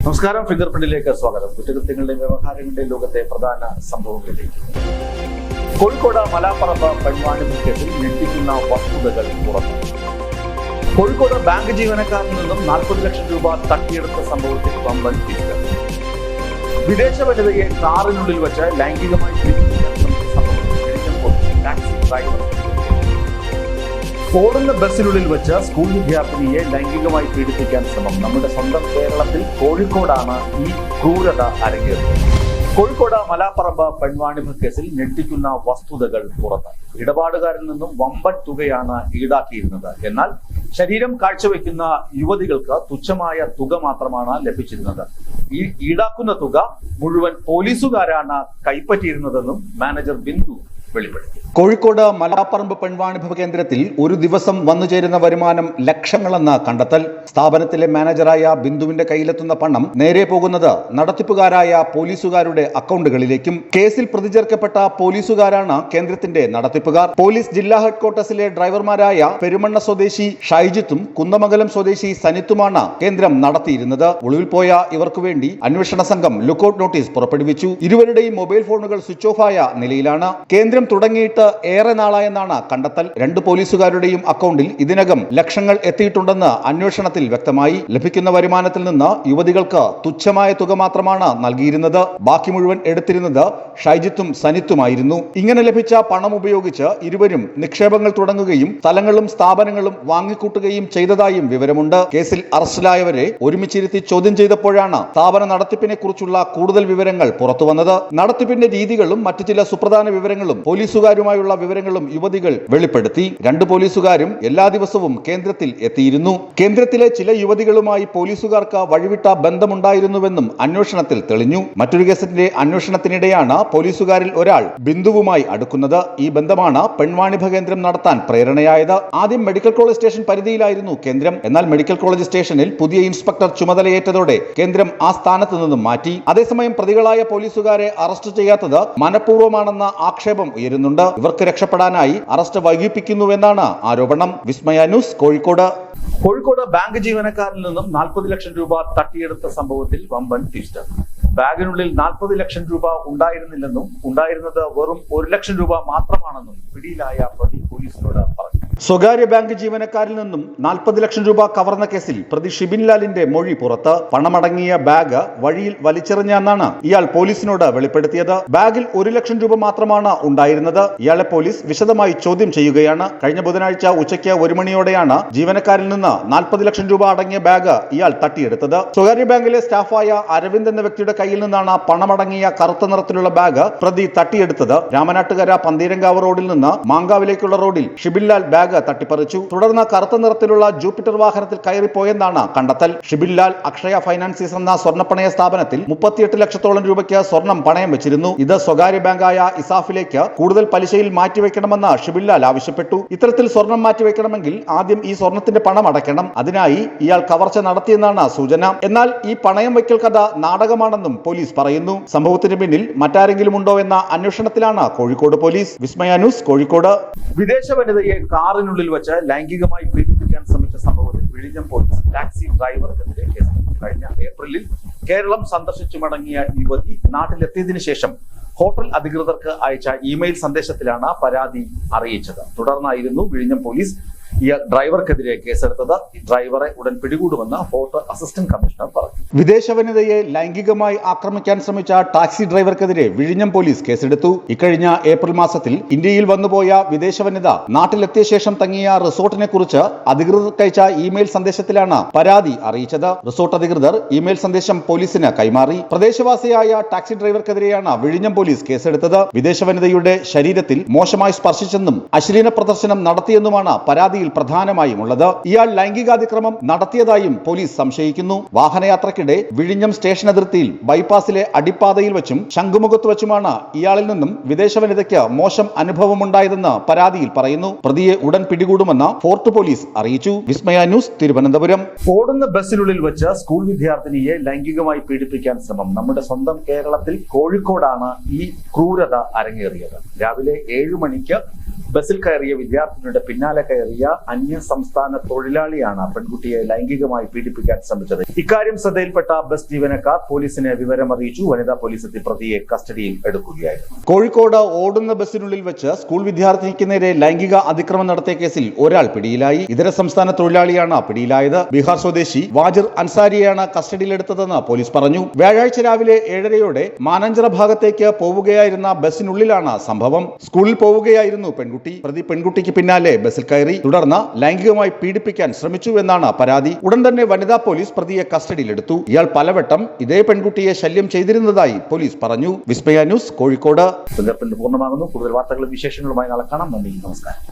നമസ്കാരം. ഫിംഗർ പ്രിന്റിലേക്ക് സ്വാഗതം. കുറ്റകൃത്യങ്ങളുടെയും വ്യവഹാരങ്ങളുടെയും ലോകത്തെ പ്രധാന സംഭവങ്ങളിലേക്ക്. കോഴിക്കോട് മലാപ്പറമ്പ് പെൺവാണിഭ കേസിൽ ഞെട്ടിക്കുന്ന വസ്തുതകൾ പുറത്തു. കോഴിക്കോട് ബാങ്ക് ജീവനക്കാരിൽ നിന്നും 40 ലക്ഷം രൂപ തട്ടിയെടുത്ത സംഭവത്തിൽ വമ്പൻ തിരിച്ചടി. വിദേശ വനിതയെ കാറിനുള്ളിൽ വെച്ച് ലൈംഗികമായി പീഡിപ്പിക്കാൻ ശ്രമിച്ച സംഭവത്തിൽ ടാക്സി ഡ്രൈവർ ഓടുന്ന ബസ്സിനുള്ളിൽ വെച്ച് സ്കൂൾ വിദ്യാർത്ഥിനിയെ ലൈംഗികമായി പീഡിപ്പിക്കാൻ ശ്രമം. നമ്മുടെ സ്വന്തം കേരളത്തിൽ കോഴിക്കോടാണ് ഈ ക്രൂരത അരങ്ങേറിയത്. കോഴിക്കോട് മലാപ്പറമ്പ് പെൺവാണിഭ കേസിൽ ഞെട്ടിക്കുന്ന വസ്തുതകൾ പുറത്ത്. ഇടപാടുകാരിൽ നിന്നും വമ്പൻ തുകയാണ് ഈടാക്കിയിരുന്നത്. എന്നാൽ ശരീരം കാഴ്ചവെക്കുന്ന യുവതികൾക്ക് തുച്ഛമായ തുക മാത്രമാണ് ലഭിച്ചിരുന്നത്. ഈ ഈടാക്കുന്ന തുക മുഴുവൻ പോലീസുകാരാണ് കൈപ്പറ്റിയിരുന്നതെന്നും മാനേജർ ബിന്ദു വെളിപ്പെടുത്തി. കോഴിക്കോട് മലാപ്പറമ്പ് പെൺവാണിഭ കേന്ദ്രത്തിൽ ഒരു ദിവസം വന്നുചേരുന്ന വരുമാനം ലക്ഷങ്ങളെന്ന കണ്ടെത്തൽ. സ്ഥാപനത്തിലെ മാനേജറായ ബിന്ദുവിന്റെ കയ്യിലെത്തുന്ന പണം നേരെ പോകുന്നത് നടത്തിപ്പുകാരായ പോലീസുകാരുടെ അക്കൗണ്ടുകളിലേക്കും. കേസിൽ പ്രതി ചേർക്കപ്പെട്ട പോലീസുകാരാണ് കേന്ദ്രത്തിന്റെ നടത്തിപ്പുകാർ. പോലീസ് ജില്ലാ ഹെഡ്ക്വാർട്ടേഴ്സിലെ ഡ്രൈവർമാരായ പെരുമണ്ണ സ്വദേശി ഷൈജിത്തും കുന്നമംഗലം സ്വദേശി സനിത്തുമാണ് കേന്ദ്രം നടത്തിയിരുന്നത്. ഒളിവിൽ പോയ ഇവർക്കു വേണ്ടി അന്വേഷണ സംഘം ലുക്കൌട്ട് നോട്ടീസ് പുറപ്പെടുവിച്ചു. ഇരുവരുടെയും മൊബൈൽ ഫോണുകൾ സ്വിച്ച് ഓഫ് ആയ നിലയിലാണ്. കേന്ദ്രം തുടങ്ങിയിട്ട് ഏറെ നാളായെന്നാണ് കണ്ടെത്തൽ. 2 പോലീസുകാരുടെയും അക്കൗണ്ടിൽ ഇതിനകം ലക്ഷങ്ങൾ എത്തിയിട്ടുണ്ടെന്ന് അന്വേഷണത്തിൽ വ്യക്തമായി. ലഭിക്കുന്ന വരുമാനത്തിൽ നിന്ന് യുവതികൾക്ക് തുച്ഛമായ തുക മാത്രമാണ് നൽകിയിരുന്നത്. ബാക്കി മുഴുവൻ എടുത്തിരുന്നത് ഷൈജിത്തും സനിത്തുമായിരുന്നു. ഇങ്ങനെ ലഭിച്ച പണം ഉപയോഗിച്ച് ഇരുവരും നിക്ഷേപങ്ങൾ തുടങ്ങുകയും സ്ഥലങ്ങളും സ്ഥാപനങ്ങളും വാങ്ങിക്കൂട്ടുകയും ചെയ്തതായും വിവരമുണ്ട്. കേസിൽ അറസ്റ്റിലായവരെ ഒരുമിച്ചിരുത്തി ചോദ്യം ചെയ്തപ്പോഴാണ് സ്ഥാപന നടത്തിപ്പിനെ കുറിച്ചുള്ള കൂടുതൽ വിവരങ്ങൾ പുറത്തുവന്നത്. നടത്തിപ്പിന്റെ രീതികളും മറ്റു ചില സുപ്രധാന വിവരങ്ങളും പോലീസുകാരുമായുള്ള വിവരങ്ങളും യുവതികൾ വെളിപ്പെടുത്തി. 2 പോലീസുകാരും എല്ലാ ദിവസവും കേന്ദ്രത്തിൽ എത്തിയിരുന്നു. കേന്ദ്രത്തിലെ ചില യുവതികളുമായി പോലീസുകാർക്ക് വഴിവിട്ട ബന്ധമുണ്ടായിരുന്നുവെന്നും അന്വേഷണത്തിൽ തെളിഞ്ഞു. മറ്റൊരു കേസിന്റെ അന്വേഷണത്തിനിടെയാണ് പോലീസുകാരിൽ ഒരാൾ ബിന്ദുവുമായി അടുക്കുന്നത്. ഈ ബന്ധമാണ് പെൺവാണിഭ കേന്ദ്രം നടത്താൻ പ്രേരണയായത്. ആദ്യം മെഡിക്കൽ കോളേജ് സ്റ്റേഷൻ പരിധിയിലായിരുന്നു കേന്ദ്രം. എന്നാൽ മെഡിക്കൽ കോളേജ് സ്റ്റേഷനിൽ പുതിയ ഇൻസ്പെക്ടർ ചുമതലയേറ്റതോടെ കേന്ദ്രം ആ സ്ഥാനത്ത് നിന്നും മാറ്റി. അതേസമയം പ്രതികളായ പോലീസുകാരെ അറസ്റ്റ് ചെയ്യാത്തത് മനഃപൂർവ്വമാണെന്ന ആക്ഷേപം ഉയരുന്നുണ്ട്. ഇവർക്ക് രക്ഷപ്പെടാനായി അറസ്റ്റ് വൈകിപ്പിക്കുന്നുവെന്നാണ് ആരോപണം. വിസ്മയ ന്യൂസ്, കോഴിക്കോട്. കോഴിക്കോട് ബാങ്ക് ജീവനക്കാരിൽ നിന്നും 40 ലക്ഷം രൂപ തട്ടിയെടുത്ത സംഭവത്തിൽ വമ്പൻ ട്വിസ്റ്റ്. ബാഗിനുള്ളിൽ 40 ലക്ഷം രൂപ ഉണ്ടായിരുന്നില്ലെന്നും ഉണ്ടായിരുന്നത് വെറും 1 ലക്ഷം രൂപ മാത്രമാണെന്നും പിടിയിലായ പ്രതി പോലീസിനോട് പറഞ്ഞു. സ്വകാര്യ ബാങ്ക് ജീവനക്കാരിൽ നിന്നും 40 ലക്ഷം രൂപ കവർന്ന കേസിൽ പ്രതി ഷിബിൻ ലാലിന്റെ മൊഴി പുറത്ത്. പണമടങ്ങിയ ബാഗ് വഴിയിൽ വലിച്ചെറിഞ്ഞെന്നാണ് ഇയാൾ പോലീസിനോട് വെളിപ്പെടുത്തിയത്. ബാഗിൽ 1 ലക്ഷം രൂപ മാത്രമാണ് ഉണ്ടായിരുന്നത്. ഇയാളെ പോലീസ് വിശദമായി ചോദ്യം ചെയ്യുകയാണ്. കഴിഞ്ഞ ബുധനാഴ്ച ഉച്ചയ്ക്ക് 1 മണിയോടെയാണ് ജീവനക്കാരിൽ നിന്ന് 40 ലക്ഷം രൂപ അടങ്ങിയ ബാഗ് ഇയാൾ തട്ടിയെടുത്തത്. സ്വകാര്യ ബാങ്കിലെ സ്റ്റാഫായ അരവിന്ദ് എന്ന വ്യക്തിയുടെ കയ്യിൽ നിന്നാണ് പണമടങ്ങിയ കറുത്ത നിറത്തിലുള്ള ബാഗ് പ്രതി തട്ടിയെടുത്തത്. രാമനാട്ടുകര പന്തീരങ്കാവ് റോഡിൽ നിന്ന് മാങ്കാവിലേക്കുള്ള റോഡിൽ ഷിബിൻ ലാൽ ബാഗ് തട്ടിപ്പറിച്ചു. തുടർന്ന് കറുത്ത നിറത്തിലുള്ള ജൂപ്പിറ്റർ വാഹനത്തിൽ കയറിപ്പോയെന്നാണ് കണ്ടെത്തൽ. ഷിബിൻ ലാൽ അക്ഷയ ഫൈനാൻസീസ് എന്ന സ്വർണ്ണപ്പണയ സ്ഥാപനത്തിൽ 38 ലക്ഷത്തോളം രൂപയ്ക്ക് സ്വർണം പണയം വെച്ചിരുന്നു. ഇത് സ്വകാര്യ ബാങ്കായ ഇസാഫിലേക്ക് കൂടുതൽ പലിശയിൽ മാറ്റിവെക്കണമെന്ന് ഷിബിൻ ലാൽ ആവശ്യപ്പെട്ടു. ഇത്തരത്തിൽ സ്വർണം മാറ്റിവെക്കണമെങ്കിൽ ആദ്യം ഈ സ്വർണത്തിന്റെ പണം അടയ്ക്കണം. അതിനായി ഇയാൾ കവർച്ച നടത്തിയെന്നാണ് സൂചന. എന്നാൽ ഈ പണയം വയ്ക്കൽ കഥ നാടകമാണെന്നും പോലീസ് പറയുന്നു. സംഭവത്തിന് പിന്നിൽ മറ്റാരെങ്കിലും ഉണ്ടോ എന്ന അന്വേഷണത്തിലാണ് കോഴിക്കോട് പോലീസ്. വിസ്മയ ന്യൂസ്, കോഴിക്കോട്. വിദേശ വനിതയെ കാറിനുള്ളിൽ വെച്ച് ലൈംഗികമായി പീഡിപ്പിക്കാൻ ശ്രമിച്ച സംഭവത്തിൽ വിഴിഞ്ഞം പോലീസ് ടാക്സി ഡ്രൈവർക്കെതിരെ കേസെടുത്തു. കഴിഞ്ഞ ഏപ്രിലിൽ കേരളം സന്ദർശിച്ചു മടങ്ങിയ യുവതി നാട്ടിലെത്തിയതിനു ശേഷം ഹോട്ടൽ അധികൃതർക്ക് അയച്ച ഇമെയിൽ സന്ദേശത്തിലാണ് പരാതി അറിയിച്ചത്. തുടർന്നായിരുന്നു വിഴിഞ്ഞം പോലീസ് ഈ ഡ്രൈവർക്കെതിരെ കേസെടുത്തത്. ഡ്രൈവറെ ഉടൻ പിടികൂടുമെന്ന് ഫോർട്ട് അസിസ്റ്റന്റ് കമ്മീഷണർ പറഞ്ഞു. വിദേശ വനിതയെ ലൈംഗികമായി ആക്രമിക്കാൻ ശ്രമിച്ച ടാക്സി ഡ്രൈവർക്കെതിരെ വിഴിഞ്ഞം പോലീസ് കേസെടുത്തു. ഇക്കഴിഞ്ഞ ഏപ്രിൽ മാസത്തിൽ ഇന്ത്യയിൽ വന്നുപോയ വിദേശ വനിത നാട്ടിലെത്തിയ ശേഷം തങ്ങിയ റിസോർട്ടിനെ കുറിച്ച് അധികൃതർക്കയച്ച ഇമെയിൽ സന്ദേശത്തിലാണ് പരാതി അറിയിച്ചത്. റിസോർട്ട് അധികൃതർ ഇമെയിൽ സന്ദേശം പോലീസിന് കൈമാറി. പ്രദേശവാസിയായ ടാക്സി ഡ്രൈവർക്കെതിരെയാണ് വിഴിഞ്ഞം പോലീസ് കേസെടുത്തത്. വിദേശ വനിതയുടെ ശരീരത്തിൽ മോശമായി സ്പർശിച്ചെന്നും അശ്ലീല പ്രദർശനം നടത്തിയെന്നുമാണ് പരാതിയിൽ പ്രധാനമായും ഉള്ളത്. ഇയാൾ ലൈംഗികാതിക്രമം നടത്തിയതായും പോലീസ് സംശയിക്കുന്നു. വാഹനയാത്രക്കിടെ വിഴിഞ്ഞം സ്റ്റേഷൻ അതിർത്തിയിൽ ബൈപ്പാസിലെ അടിപ്പാതയിൽ വെച്ചും ശംഖുമുഖത്ത് വെച്ചുമാണ് ഇയാളിൽ നിന്നും വിദേശ വനിതയ്ക്ക് മോശം അനുഭവമുണ്ടായതെന്ന് പരാതിയിൽ പറയുന്നു. പ്രതിയെ ഉടൻ പിടികൂടുമെന്ന് ഫോർട്ട് പോലീസ് അറിയിച്ചു. വിസ്മയ ന്യൂസ്, തിരുവനന്തപുരം. ഓടുന്ന ബസ്സിനുള്ളിൽ വെച്ച് സ്കൂൾ വിദ്യാർത്ഥിനിയെ ലൈംഗികമായി പീഡിപ്പിക്കാൻ ശ്രമം. നമ്മുടെ സ്വന്തം കേരളത്തിൽ കോഴിക്കോടാണ് ഈ ക്രൂരത അരങ്ങേറിയത്. രാവിലെ 7 മണിക്ക് ബസ്സിൽ കയറിയ വിദ്യാർത്ഥിനിയുടെ പിന്നാലെ കയറിയ അന്യ സംസ്ഥാന തൊഴിലാളിയാണ് പെൺകുട്ടിയെ ലൈംഗികമായി പീഡിപ്പിക്കാൻ ശ്രമിച്ചത്. ഇക്കാര്യം ശ്രദ്ധയിൽപ്പെട്ട ബസ് ജീവനക്കാർ പോലീസിനെ വിവരം അറിയിച്ചു. വനിതാ പോലീസ് എത്തി പ്രതിയെ കസ്റ്റഡിയിൽ എടുക്കുകയായിരുന്നു. കോഴിക്കോട് ഓടുന്ന ബസ്സിനുള്ളിൽ വെച്ച് സ്കൂൾ വിദ്യാർത്ഥിനിക്ക് നേരെ ലൈംഗിക അതിക്രമം നടത്തിയ കേസിൽ ഒരാൾ പിടിയിലായി. ഇതര സംസ്ഥാന തൊഴിലാളിയാണ് പിടിയിലായത്. ബീഹാർ സ്വദേശി വാജിർ അൻസാരിയെയാണ് കസ്റ്റഡിയിലെടുത്തതെന്ന് പോലീസ് പറഞ്ഞു. വ്യാഴാഴ്ച രാവിലെ 7:30 മാനാഞ്ചിറ ഭാഗത്തേക്ക് പോവുകയായിരുന്ന ബസ്സിനുള്ളിലാണ് സംഭവം. സ്കൂളിൽ പോവുകയായിരുന്നു പെൺകുട്ടി. പ്രതി പെൺകുട്ടിക്ക് പിന്നാലെ ബസ്സിൽ കയറി. തുടർന്ന് ലൈംഗികമായി പീഡിപ്പിക്കാൻ ശ്രമിച്ചുവെന്നാണ് പരാതി. ഉടൻ തന്നെ വനിതാ പോലീസ് പ്രതിയെ കസ്റ്റഡിയിലെടുത്തു. ഇയാൾ പലവട്ടം ഇതേ പെൺകുട്ടിയെ ശല്യം ചെയ്തിരുന്നതായി പോലീസ് പറഞ്ഞു. വിസ്മയ ന്യൂസ്, കോഴിക്കോട്. പൂർണ്ണമാകുന്നു. കൂടുതൽ വാർത്തകളും വിശേഷങ്ങളുമായി നാളെ കാണാം. നന്ദി, നമസ്കാരം.